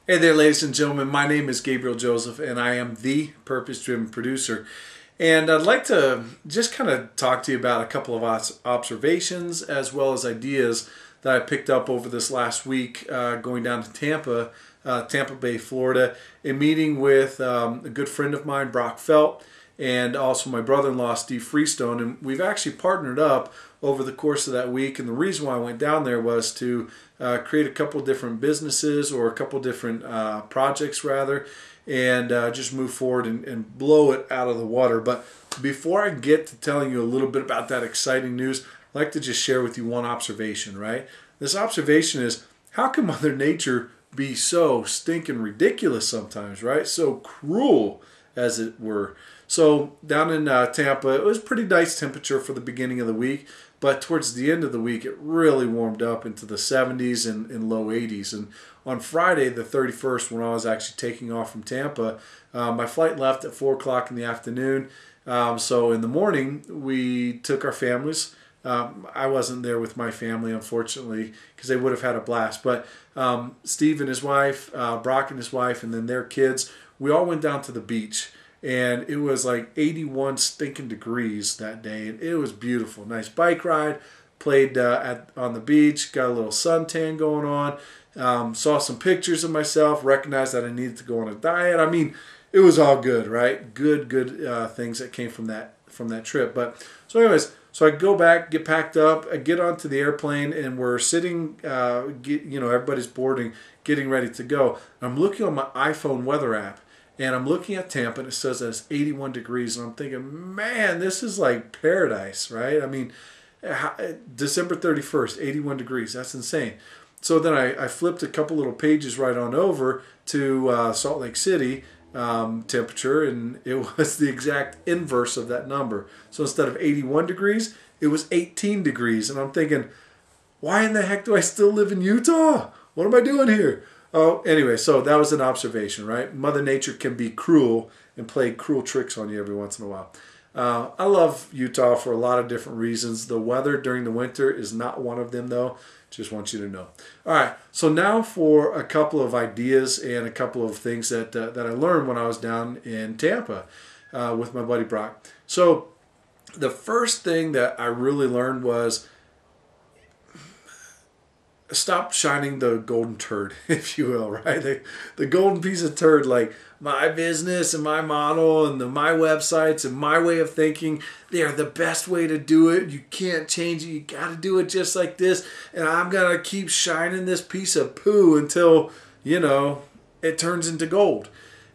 Hey there, ladies and gentlemen. My name is Gabriel Joseph, and I am the purpose-driven producer. And I'd like to just kind of talk to you about a couple of observations as well as ideas that I picked up over this last week going down to Tampa, Tampa Bay, Florida, and meeting with a good friend of mine, Brock Felt, and also my brother-in-law, Steve Freestone. And we've actually partnered up over the course of that week. And the reason why I went down there was to create a couple different businesses, or a couple different projects rather, and just move forward and blow it out of the water. But before I get to telling you a little bit about that exciting news, I'd like to just share with you one observation, right? This observation is, how can Mother Nature be so stinking ridiculous sometimes, right? So cruel, as it were. So down in Tampa, it was pretty nice temperature for the beginning of the week, but towards the end of the week, it really warmed up into the 70s and low 80s. And on Friday, the 31st, when I was actually taking off from Tampa, my flight left at 4 o'clock in the afternoon. So in the morning, we took our families. I wasn't there with my family, unfortunately, because they would have had a blast. But Steve and his wife, Brock and his wife, and then their kids, we all went down to the beach. And it was like 81 stinking degrees that day. And it was beautiful. Nice bike ride. Played on the beach. Got a little suntan going on. Saw some pictures of myself. Recognized that I needed to go on a diet. I mean, it was all good, right? Good things that came from that trip. But so anyways, so I go back, get packed up, I get onto the airplane, and we're sitting, everybody's boarding, getting ready to go. I'm looking on my iPhone weather app, and I'm looking at Tampa, and it says that it's 81 degrees, and I'm thinking, man, this is like paradise, right? I mean, December 31st, 81 degrees, that's insane. So then I flipped a couple little pages right on over to Salt Lake City temperature, and it was the exact inverse of that number. So instead of 81 degrees, it was 18 degrees, and I'm thinking, why in the heck do I still live in Utah? What am I doing here? Oh, anyway, so that was an observation, right? Mother Nature can be cruel and play cruel tricks on you every once in a while. I love Utah for a lot of different reasons. The weather during the winter is not one of them, though. Just want you to know. All right, so now for a couple of ideas and a couple of things that I learned when I was down in Tampa with my buddy Brock. So the first thing that I really learned was, stop shining the golden turd, if you will, right? The golden piece of turd, like my business and my model and my websites and my way of thinking, they are the best way to do it. You can't change it. You got to do it just like this. And I'm going to keep shining this piece of poo until, it turns into gold.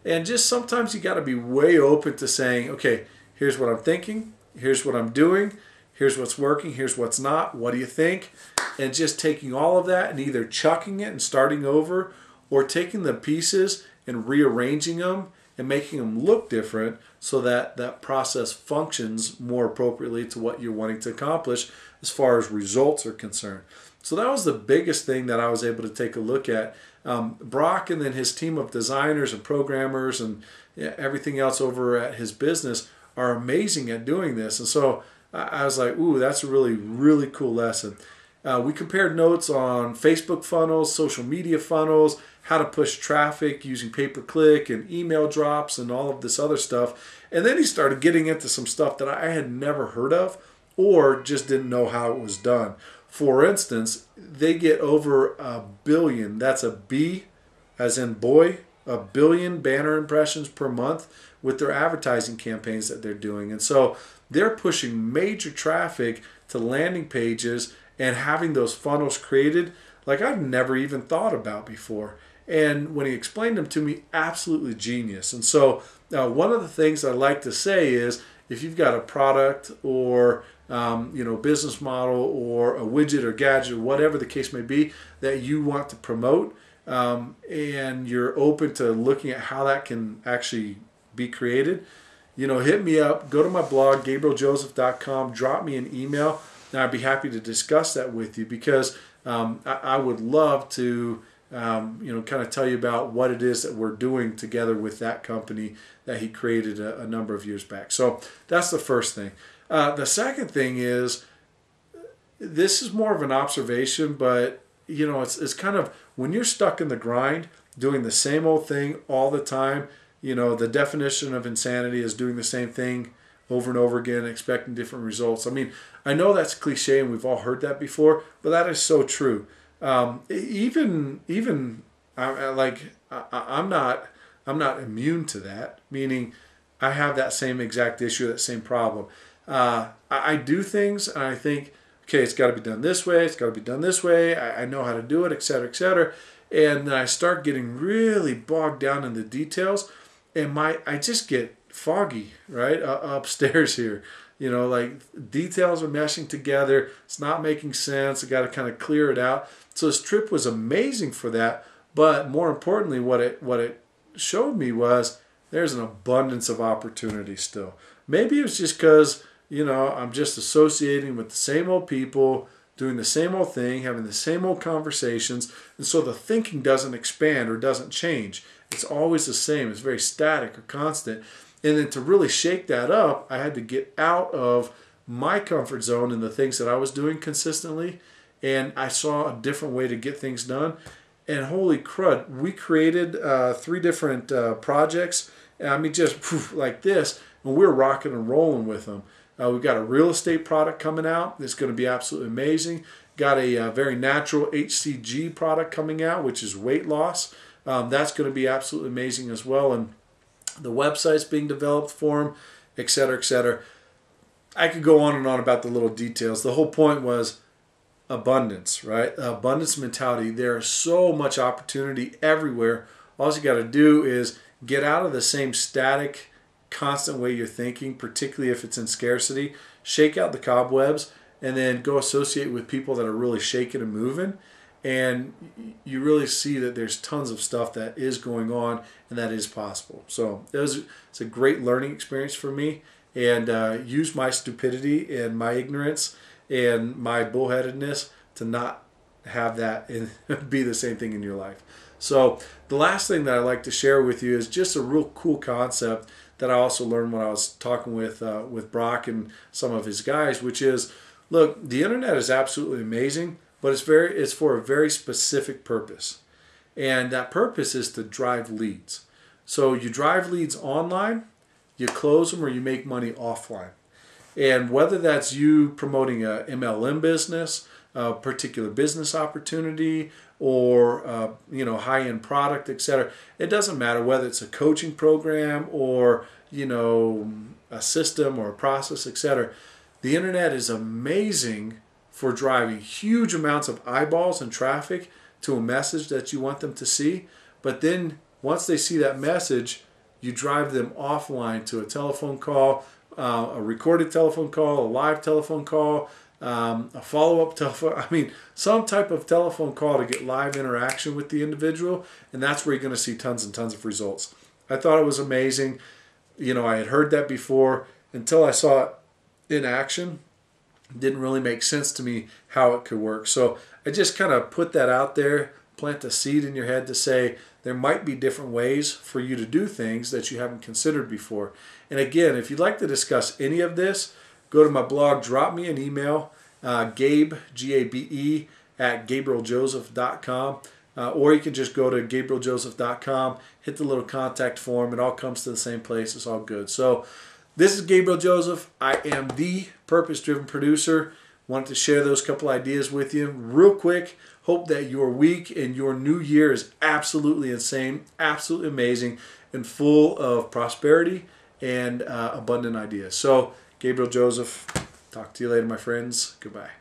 And just sometimes you got to be way open to saying, okay, here's what I'm thinking. Here's what I'm doing. Here's what's working. Here's what's not. What do you think? And just taking all of that and either chucking it and starting over, or taking the pieces and rearranging them and making them look different so that that process functions more appropriately to what you're wanting to accomplish as far as results are concerned. So that was the biggest thing that I was able to take a look at. Brock and then his team of designers and programmers and everything else over at his business are amazing at doing this. And so I was like, ooh, that's a really, really cool lesson. We compared notes on Facebook funnels, social media funnels, how to push traffic using pay-per-click and email drops and all of this other stuff. And then he started getting into some stuff that I had never heard of or just didn't know how it was done. For instance, they get over 1 billion, that's a B as in boy, 1 billion banner impressions per month with their advertising campaigns that they're doing. And so they're pushing major traffic to landing pages and having those funnels created like I've never even thought about before. And when he explained them to me, absolutely genius. And so one of the things I like to say is, if you've got a product or business model or a widget or gadget or whatever the case may be that you want to promote, and you're open to looking at how that can actually be created, hit me up, go to my blog, GabrielJoseph.com, drop me an email, and I'd be happy to discuss that with you, because I would love to kind of tell you about what it is that we're doing together with that company that he created a number of years back. So that's the first thing. The second thing is, this is more of an observation, but it's kind of, when you're stuck in the grind, doing the same old thing all the time. You know, the definition of insanity is doing the same thing over and over again, expecting different results. I mean, I know that's cliche and we've all heard that before, but that is so true. I'm not immune to that. Meaning, I have that same exact issue, that same problem. I do things and I think, okay, it's got to be done this way. It's got to be done this way. I know how to do it, etc., etc. And then I start getting really bogged down in the details, and I just get foggy, right, upstairs here. You know, like details are meshing together. It's not making sense. I got to kind of clear it out. So this trip was amazing for that. But more importantly, what it showed me was there's an abundance of opportunity still. Maybe it was just because, you know, I'm just associating with the same old people, doing the same old thing, having the same old conversations, and so the thinking doesn't expand or doesn't change. It's always the same. It's very static or constant. And then to really shake that up, I had to get out of my comfort zone and the things that I was doing consistently, and I saw a different way to get things done. And holy crud, we created 3 different projects. I mean, just poof, like this, and we're rocking and rolling with them. We've got a real estate product coming out. It's going to be absolutely amazing. Got a very natural HCG product coming out, which is weight loss. That's going to be absolutely amazing as well. And the website's being developed for them, etc., etc. I could go on and on about the little details. The whole point was abundance, right? Abundance mentality. There is so much opportunity everywhere. All you got to do is get out of the same static, constant way you're thinking, particularly if it's in scarcity. Shake out the cobwebs and then go associate with people that are really shaking and moving. And you really see that there's tons of stuff that is going on and that is possible. So it's a great learning experience for me, and use my stupidity and my ignorance and my bullheadedness to not have that be the same thing in your life. So the last thing that I'd like to share with you is just a real cool concept that I also learned when I was talking with Brock and some of his guys, which is, look, the internet is absolutely amazing, but it's for a very specific purpose. And that purpose is to drive leads. So you drive leads online, you close them, or you make money offline. And whether that's you promoting a MLM business, a particular business opportunity, or high-end product, etc., it doesn't matter whether it's a coaching program or a system or a process, etc. The internet is amazing for driving huge amounts of eyeballs and traffic to a message that you want them to see. But then once they see that message, you drive them offline to a telephone call, a recorded telephone call, a live telephone call, a follow-up telephone. I mean, some type of telephone call to get live interaction with the individual, and that's where you're going to see tons and tons of results. I thought it was amazing. I had heard that before until I saw it in action. It didn't really make sense to me how it could work. So I just kind of put that out there, plant a seed in your head to say there might be different ways for you to do things that you haven't considered before. And again, if you'd like to discuss any of this, go to my blog, drop me an email, Gabe, G-A-B-E, at GabrielJoseph.com. Or you can just go to GabrielJoseph.com, hit the little contact form. It all comes to the same place. It's all good. So this is Gabriel Joseph. I am the purpose-driven producer. Wanted to share those couple ideas with you real quick. Hope that your week and your new year is absolutely insane, absolutely amazing, and full of prosperity and abundant ideas. So, Gabriel Joseph, talk to you later, my friends. Goodbye.